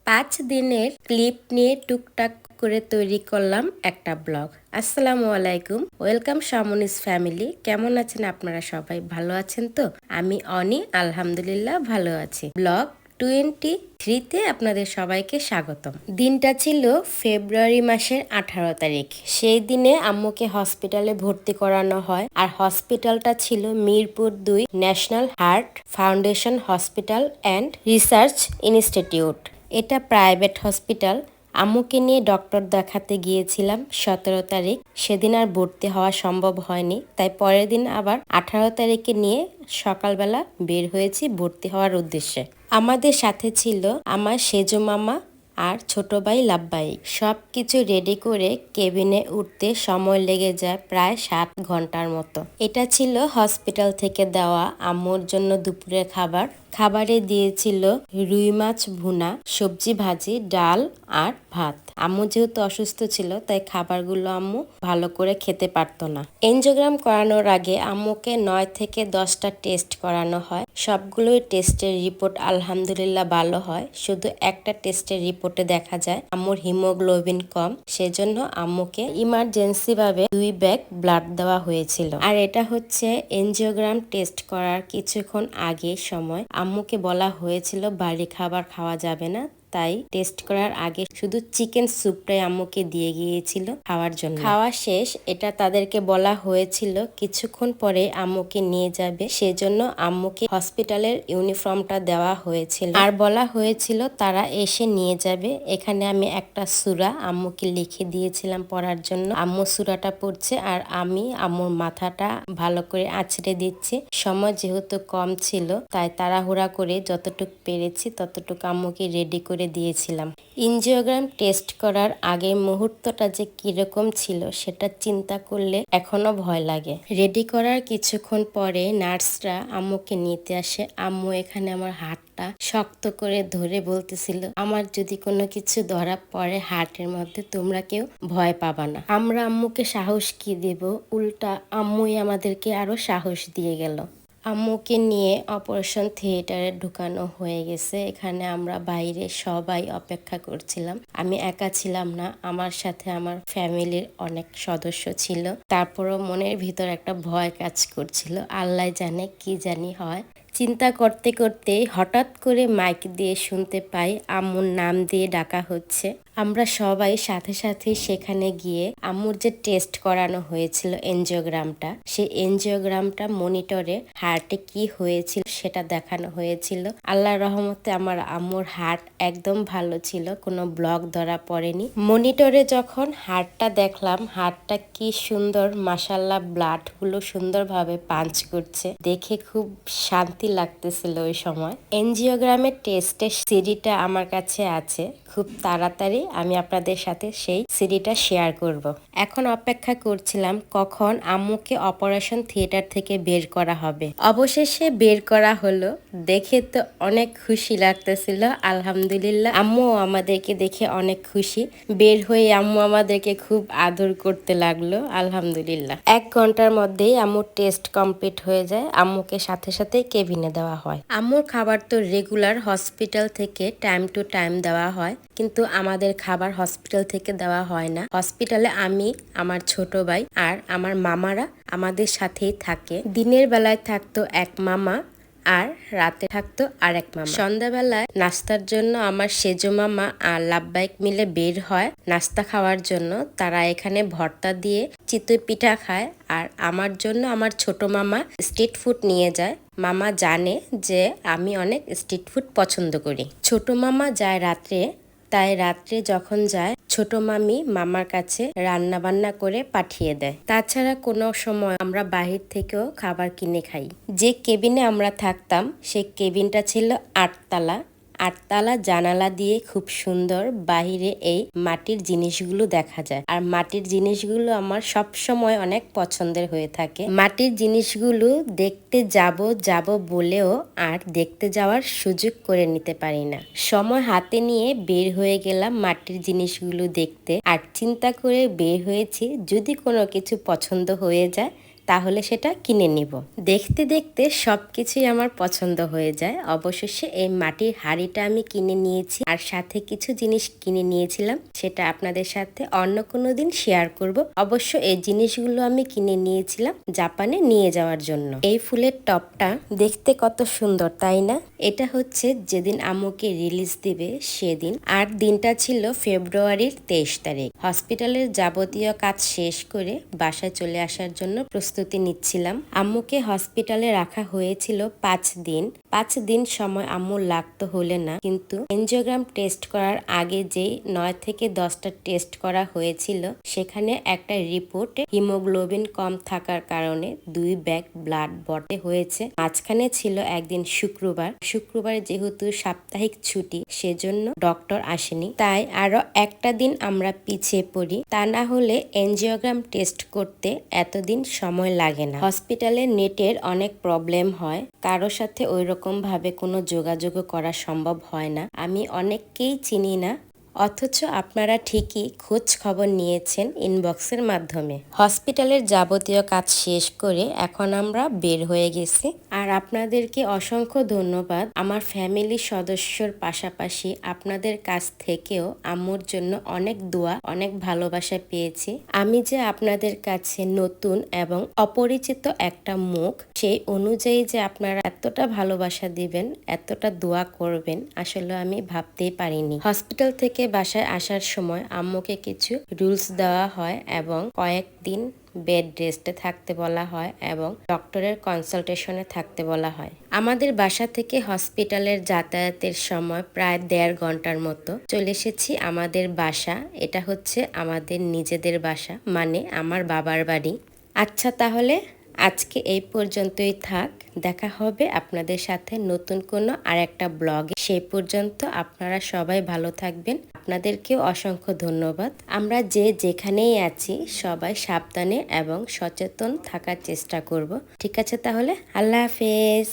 5 দিনের ক্লিপ নিয়ে টুকটাক করে তৈরি করলাম একটা ব্লগ। আসসালামু আলাইকুম, ওয়েলকাম শামুনিস ফ্যামিলি। কেমন আছেন আপনারা সবাই? ভালো আছেন তো? আমি অনি, আলহামদুলিল্লাহ ভালো আছি। ব্লগ 23-তে আপনাদের সবাইকে স্বাগতম। দিনটা ছিল ফেব্রুয়ারি মাসের 18 তারিখ। সেই দিনে আম্মুকে হসপিটালে ভর্তি করানো হয়, আর হসপিটালটা ছিল Mirpur 2 national heart foundation hospital and research institute. এটা প্রাইভেট হসপিটাল। আম্মুকে নিয়ে ডক্টর দেখাতে গিয়েছিলাম 17 তারিখ। সেদিন আর ভর্তি হওয়া সম্ভব হয়নি, তাই পরের দিন আবার 18 তারিখে নিয়ে সকালবেলা বের হয়েছি ভর্তি হওয়ার উদ্দেশ্যে। আমাদের সাথে ছিল আমার সেজো মামা আর ছোট ভাই লাব্বাই। সব কিছু রেডি করে কেবিনে উঠতে সময় লেগে যায় প্রায় 7 ঘন্টার মতো। এটা ছিল হসপিটাল থেকে দেওয়া আম্মুর জন্য দুপুরের খাবার। খাবারে দিয়েছিল রুই মাছ ভুনা, সবজি ভাজি, ডাল আর ভাত। আম্মু যেহেতু অসুস্থ ছিল, তাই খাবারগুলো আম্মু ভালো করে খেতে পারতো না। এনজিওগ্রাম করানোর আগে আম্মুকে 9 থেকে 10টা টেস্ট করানো হয়। সবগুলোই টেস্টের রিপোর্ট আলহামদুলিল্লাহ ভালো হয়। শুধু একটা টেস্টের রিপোর্টে দেখা যায় আম্মুর হিমোগ্লোবিন কম, সেজন্য আম্মুকে ইমার্জেন্সি ভাবে 2 ব্যাগ ব্লাড দেওয়া হয়েছিল। আর এটা হচ্ছে এনজিওগ্রাম টেস্ট করার কিছুক্ষণ আগে সময়। আম্মুকে বলা হয়েছিল বাড়ি খাবার খাওয়া যাবে না, তাই টেস্ট করার আগে শুধু চিকেন স্যুপটাই আম্মুকে দিয়ে গিয়েছিল খাওয়ার জন্য। খাওয়া শেষ, এটা তাদেরকে বলা হয়েছিল কিছুক্ষণ পরে আম্মুকে নিয়ে যাবে, সেজন্য আম্মুকে হসপিটালের ইউনিফর্মটা দেওয়া হয়েছিল আর বলা হয়েছিল তারা এসে নিয়ে যাবে। এখানে আমি একটা সূরা আম্মুকে লিখে দিয়েছিলাম পড়ার জন্য। আম্মু সূরাটা পড়ছে আর আমি আম্মুর মাথাটা ভালো করে আঁচড়ে দিচ্ছি। সময় যেহেতু কম ছিল, তাই তাড়াহুড়া করে যতটুকু পেরেছি ততটুকু আম্মুকে রেডি করে দিয়েছিলাম। এনজিওগ্রাম টেস্ট করার আগের মুহূর্তটা যে কিরকম ছিল সেটা চিন্তা করলে এখনো ভয় লাগে। রেডি করার কিছুক্ষণ পরে নার্সরা আম্মুকে নিতে আসে। আম্মু এখানে আমার হাতটা শক্ত করে ধরে বলতেছিল, আমার যদি কোনো কিছু ধরা পড়ে হার্টের মধ্যে, তোমরা কেউ ভয় পাবা না। আমরা আম্মুকে সাহস কি দেব, উল্টা আম্মুই আমাদেরকে আরো সাহস দিয়ে গেল। আম্মুকে নিয়ে অপারেশন থিয়েটারে ঢুকানো হয়ে গেছে। এখানে আমরা বাইরে সবাই অপেক্ষা করছিলাম। আমি একা ছিলাম না, আমার সাথে আমার ফ্যামিলির অনেক সদস্য ছিল। তারপরও মনের ভিতর একটা ভয় কাজ করছিল, আল্লাহ জানে কি জানি হয়। চিন্তা করতে করতে হঠাৎ করে মাইক দিয়ে শুনতে পাই আম্মুর নাম দিয়ে ডাকা হচ্ছে। আমরা সবাই সাথে সাথে সেখানে গিয়ে আম্মুর যে টেস্ট করানো হয়েছিল এনজিওগ্রামটা, সেই এনজিওগ্রামটা মনিটরে হার্টে কি হয়েছিল সেটা দেখানো হয়েছিল। আল্লাহর রহমতে আমার আম্মুর হার্ট একদম ভালো ছিল, কোনো ব্লক ধরা পড়েনি। মনিটরে যখন হার্টটা দেখলাম, হার্টটা কি সুন্দর, মাশাআল্লাহ, ব্লাড গুলো সুন্দরভাবে পাঞ্চ করছে, দেখে খুব শান্তি লাগতেছিল ওই সময়। এনজিওগ্রামের টেস্টের সিডিটা আমার কাছে আছে, খুব তাড়াতাড়ি আমি আপনাদের সাথে সেই সিডিটা শেয়ার করব। এখন অপেক্ষা করছিলাম কখন আম্মুকে অপারেশন থিয়েটার থেকে বের করা হবে। অবশেষে বের করা হলো। দেখে তো অনেক খুশি লাগতেছিল, আলহামদুলিল্লাহ। আম্মু আমাদেরকে দেখে অনেক খুশি। বের হয়ে আম্মু আমাদেরকে খুব আদর করতে লাগলো, আলহামদুলিল্লাহ। 1 ঘন্টার মধ্যেই আম্মুর টেস্ট কমপ্লিট হয়ে যায়। আম্মুকে সাথে সাথে কেবিনে দেওয়া হয়। আম্মুর খাবার তো রেগুলার হসপিটাল থেকে টাইম টু টাইম দেওয়া হয়, কিন্তু আমাদের খাবার হসপিটাল থেকে দেওয়া হয় না। হসপিটালে আমি, আমার ছোট ভাই আর আমার মামারা আমাদের সাথেই থাকে। দিনের বেলায় থাকতো এক মামা আর রাতে থাকতো আরেক মামা। সন্ধ্যাবেলায় নাস্তার জন্য আমার সেজো মামা আর লাব্বাইক মিলে বের হয় নাস্তা খাওয়ার জন্য। তারা এখানে ভর্তা দিয়ে চিতই পিঠা খায়, আর আমার জন্য আমার ছোট মামা স্ট্রিট ফুড নিয়ে যায়। মামা জানে যে আমি অনেক স্ট্রিট ফুড পছন্দ করি। ছোট মামা যায় রাত্রে, তাই রাত্রে যখন যায় ছোট মামি মামার কাছে রান্না বান্না করে পাঠিয়ে দেয়। তাছাড়া কোনো সময় আমরা বাহির থেকেও খাবার কিনে খাই। যে কেবিনে আমরা থাকতাম সেই কেবিনটা ছিল 8 তলা। 8 তলা জানালা দিয়ে খুব সুন্দর বাহিরে এই মাটির জিনিসগুলো দেখা যায়। আর মাটির জিনিসগুলো আমার সব সময় অনেক পছন্দের হয়ে থাকে। মাটির জিনিসগুলো দেখতে যাব বলেও আর দেখতে যাওয়ার সুযোগ করে নিতে পারি না। সময় হাতে নিয়ে বের হয়ে গেলাম মাটির জিনিসগুলো দেখতে, আর চিন্তা করে বের হয়েছি যদি কোনো কিছু পছন্দ হয়ে যায় তাহলে সেটা কিনে নিব। দেখতে দেখতে সবকিছুই আমার পছন্দ হয়ে যায়। অবশেষে এই মাটির হাঁড়িটা আমি কিনে নিয়েছি, আর সাথে কিছু জিনিস কিনে নিয়েছিলাম, সেটা আপনাদের সাথে অন্য কোনো দিন শেয়ার করব। অবশ্য এই জিনিসগুলো আমি কিনে নিয়েছিলাম জাপানে নিয়ে যাওয়ার জন্য। এই ফুলের টপটা দেখতে কত সুন্দর, তাই না? এটা হচ্ছে যেদিন আম্মুকে রিলিজ দিবে সেদিন, আর দিনটা ছিল ফেব্রুয়ারির 23 তারিখ। হসপিটালের যাবতীয় কাজ শেষ করে বাসায় চলে আসার জন্য প্রস্তুতি নিচ্ছিলাম। আম্মুকে হসপিটালে রাখা হয়েছিল 5 দিন। 5 দিন সময় আম্মুর লাগতো হলে না, কিন্তু এনজিওগ্রাম টেস্ট করার আগে যেই 9 থেকে 10টা টেস্ট করা হয়েছিল, সেখানে একটা রিপোর্টে হিমোগ্লোবিন কম থাকার কারণে 2 ব্যাগ ব্লাড বটে হয়েছে। মাঝখানে ছিল একদিন শুক্রবারে যেহেতু সাপ্তাহিক ছুটি, সেজন্য ডক্টর আসেনি, তাই আরো একটা দিন আমরা পিছিয়ে পড়ি। তা না হলে এনজিওগ্রাম টেস্ট করতে এতদিন সময় লাগে না। হসপিটালে নেটের অনেক প্রবলেম হয়, কারো সাথে ওইরকম ভাবে কোনো যোগাযোগ করা সম্ভব হয় না। আমি অনেককেই চিনি না, অথচ আপনারা ঠিকই খোঁজ খবর নিয়েছেন ইনবক্সের মাধ্যমে। হসপিটালের যাবতীয় কাজ শেষ করে এখন আমরা বের হয়ে গেছি। আর আপনাদেরকে অসংখ্য ধন্যবাদ। আমার ফ্যামিলির সদস্যর পাশাপাশি আপনাদের কাছ থেকেও আম্মুর জন্য অনেক দোয়া, অনেক ভালোবাসা পেয়েছি। আমি যে আপনাদের কাছে নতুন এবং অপরিচিত একটা মুখ, সেই অনুযায়ী যে আপনারা এতটা ভালোবাসা দিবেন, এতটা দোয়া করবেন, আসলে আমি ভাবতেই পারিনি। হসপিটাল থেকে বাসায় আসার সময় আম্মুকে কিছু রুলস দেওয়া হয় এবং কয়েকদিন বেড রেস্টে থাকতে বলা হয় এবং ডক্টরের কনসালটেশনে থাকতে বলা হয়। আমাদের বাসা থেকে হসপিটালের যাতায়াতের সময় প্রায় 1.5 ঘন্টার মতো। চলে এসেছি আমাদের বাসা। এটা হচ্ছে আমাদের নিজেদের বাসা, মানে আমার বাবার বাড়ি। আচ্ছা, তাহলে আজকে এই পর্যন্তই থাক। দেখা হবে আপনাদের সাথে নতুন কোনো আর একটা ব্লগে। সেই পর্যন্ত আপনারা সবাই ভালো থাকবেন। আপনাদেরকেও অসংখ্য ধন্যবাদ। আমরা যে যেখানেই আছি সবাই সাবধানে এবং সচেতন থাকার চেষ্টা করব। ঠিক আছে, তাহলে আল্লাহ হাফেজ।